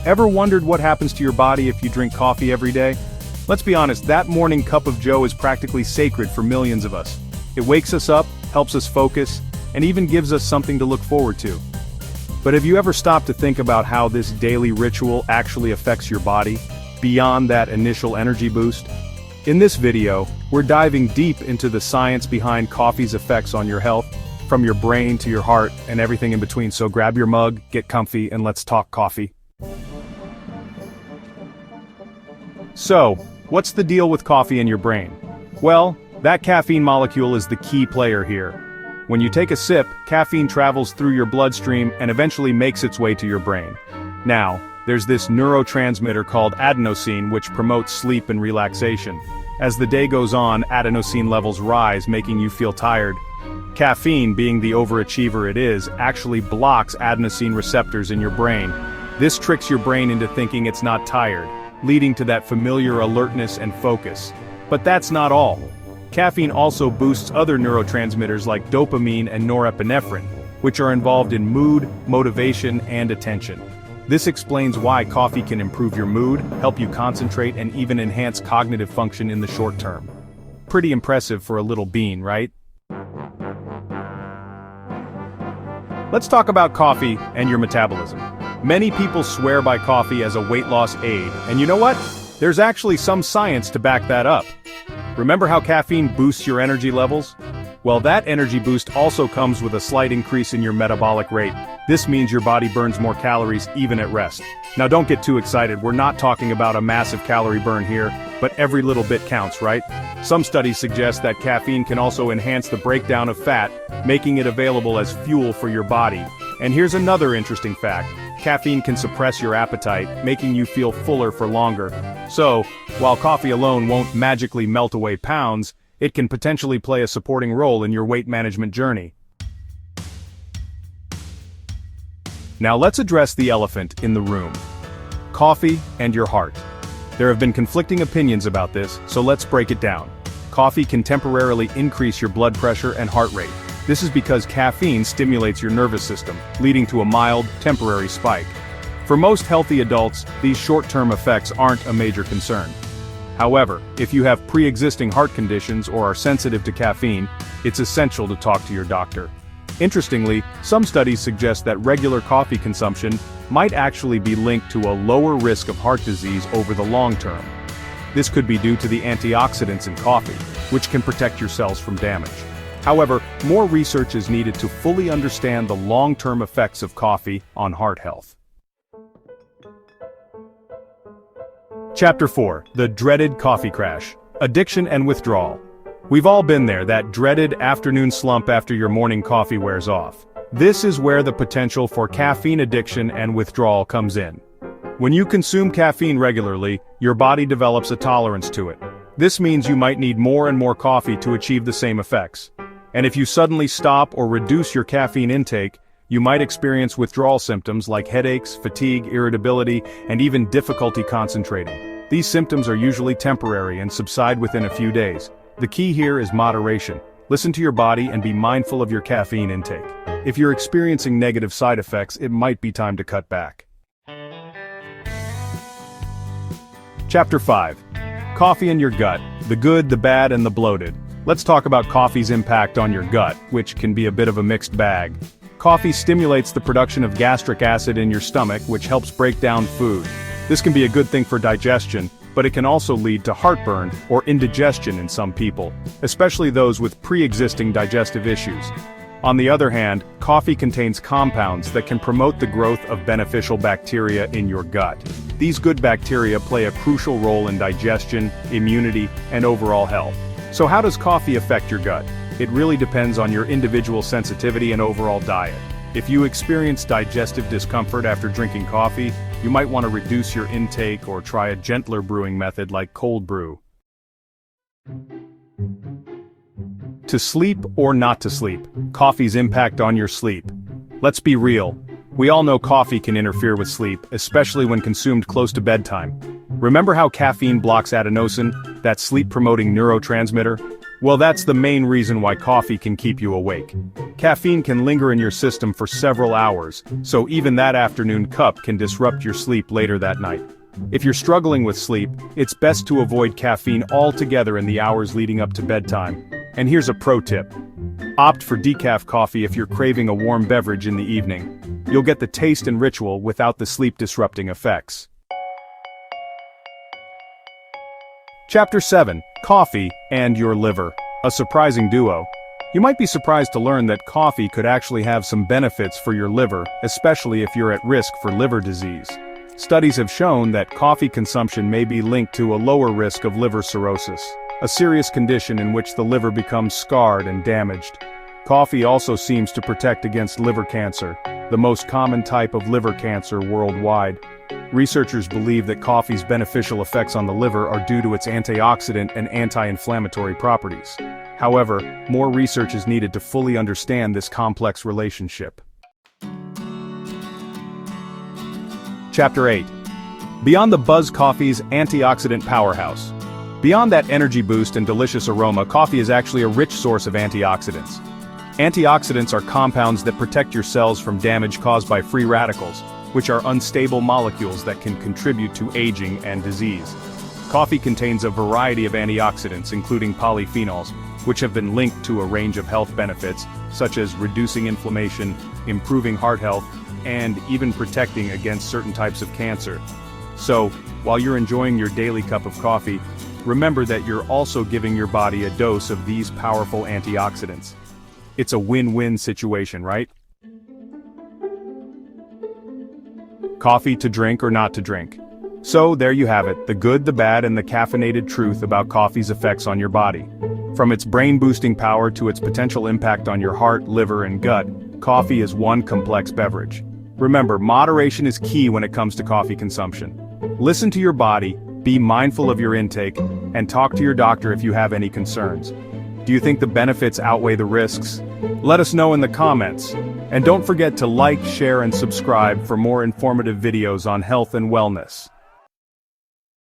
Ever wondered what happens to your body if you drink coffee every day? Let's be honest, that morning cup of joe is practically sacred for millions of us. It wakes us up, helps us focus, and even gives us something to look forward to. But have you ever stopped to think about how this daily ritual actually affects your body, beyond that initial energy boost? In this video, we're diving deep into the science behind coffee's effects on your health, from your brain to your heart and everything in between. So grab your mug, get comfy, and let's talk coffee. So, what's the deal with coffee in your brain? Well, that caffeine molecule is the key player here. When you take a sip, caffeine travels through your bloodstream and eventually makes its way to your brain. Now, there's this neurotransmitter called adenosine which promotes sleep and relaxation. As the day goes on, adenosine levels rise, making you feel tired. Caffeine, being the overachiever it is, actually blocks adenosine receptors in your brain. This tricks your brain into thinking it's not tired, leading to that familiar alertness and focus. But that's not all. Caffeine also boosts other neurotransmitters like dopamine and norepinephrine, which are involved in mood, motivation, and attention. This explains why coffee can improve your mood, help you concentrate, and even enhance cognitive function in the short term. Pretty impressive for a little bean, right? Let's talk about coffee and your metabolism. Many people swear by coffee as a weight loss aid, and you know what? There's actually some science to back that up. Remember how caffeine boosts your energy levels? Well, that energy boost also comes with a slight increase in your metabolic rate. This means your body burns more calories even at rest. Now don't get too excited, we're not talking about a massive calorie burn here, but every little bit counts, right? Some studies suggest that caffeine can also enhance the breakdown of fat, making it available as fuel for your body. And here's another interesting fact. Caffeine can suppress your appetite, making you feel fuller for longer. So, while coffee alone won't magically melt away pounds, it can potentially play a supporting role in your weight management journey. Now let's address the elephant in the room. Coffee and your heart. There have been conflicting opinions about this, so let's break it down. Coffee can temporarily increase your blood pressure and heart rate. This is because caffeine stimulates your nervous system, leading to a mild, temporary spike. For most healthy adults, these short-term effects aren't a major concern. However, if you have pre-existing heart conditions or are sensitive to caffeine, it's essential to talk to your doctor. Interestingly, some studies suggest that regular coffee consumption might actually be linked to a lower risk of heart disease over the long term. This could be due to the antioxidants in coffee, which can protect your cells from damage. However, more research is needed to fully understand the long-term effects of coffee on heart health. Chapter 4. The dreaded coffee crash. Addiction and withdrawal. We've all been there, that dreaded afternoon slump after your morning coffee wears off. This is where the potential for caffeine addiction and withdrawal comes in. When you consume caffeine regularly, your body develops a tolerance to it. This means you might need more and more coffee to achieve the same effects. And if you suddenly stop or reduce your caffeine intake, you might experience withdrawal symptoms like headaches, fatigue, irritability, and even difficulty concentrating. These symptoms are usually temporary and subside within a few days. The key here is moderation. Listen to your body and be mindful of your caffeine intake. If you're experiencing negative side effects, it might be time to cut back. Chapter 5. Coffee and your gut. The good, the bad, and the bloated. Let's talk about coffee's impact on your gut, which can be a bit of a mixed bag. Coffee stimulates the production of gastric acid in your stomach, which helps break down food. This can be a good thing for digestion, but it can also lead to heartburn or indigestion in some people, especially those with pre-existing digestive issues. On the other hand, coffee contains compounds that can promote the growth of beneficial bacteria in your gut. These good bacteria play a crucial role in digestion, immunity, and overall health. So how does coffee affect your gut? It really depends on your individual sensitivity and overall diet. If you experience digestive discomfort after drinking coffee, you might want to reduce your intake or try a gentler brewing method like cold brew. To sleep or not to sleep, coffee's impact on your sleep. Let's be real. We all know coffee can interfere with sleep, especially when consumed close to bedtime. Remember how caffeine blocks adenosine, that sleep-promoting neurotransmitter? Well, that's the main reason why coffee can keep you awake. Caffeine can linger in your system for several hours, so even that afternoon cup can disrupt your sleep later that night. If you're struggling with sleep, it's best to avoid caffeine altogether in the hours leading up to bedtime. And here's a pro tip. Opt for decaf coffee if you're craving a warm beverage in the evening. You'll get the taste and ritual without the sleep-disrupting effects. Chapter 7. Coffee and your liver. A surprising duo. You might be surprised to learn that coffee could actually have some benefits for your liver, especially if you're at risk for liver disease. Studies have shown that coffee consumption may be linked to a lower risk of liver cirrhosis, a serious condition in which the liver becomes scarred and damaged. Coffee also seems to protect against liver cancer, the most common type of liver cancer worldwide. Researchers believe that coffee's beneficial effects on the liver are due to its antioxidant and anti-inflammatory properties. However, more research is needed to fully understand this complex relationship. Chapter 8. Beyond the buzz coffee's antioxidant powerhouse. Beyond that energy boost and delicious aroma, coffee is actually a rich source of antioxidants. Antioxidants are compounds that protect your cells from damage caused by free radicals, which are unstable molecules that can contribute to aging and disease. Coffee contains a variety of antioxidants, including polyphenols, which have been linked to a range of health benefits, such as reducing inflammation, improving heart health, and even protecting against certain types of cancer. So, while you're enjoying your daily cup of coffee, remember that you're also giving your body a dose of these powerful antioxidants. It's a win-win situation, right? Coffee to drink or not to drink. So there you have it, the good, the bad, and the caffeinated truth about coffee's effects on your body. From its brain-boosting power to its potential impact on your heart, liver, and gut, coffee is one complex beverage. Remember, moderation is key when it comes to coffee consumption. Listen to your body, be mindful of your intake, and talk to your doctor if you have any concerns. Do you think the benefits outweigh the risks? Let us know in the comments. And don't forget to like, share, and subscribe for more informative videos on health and wellness.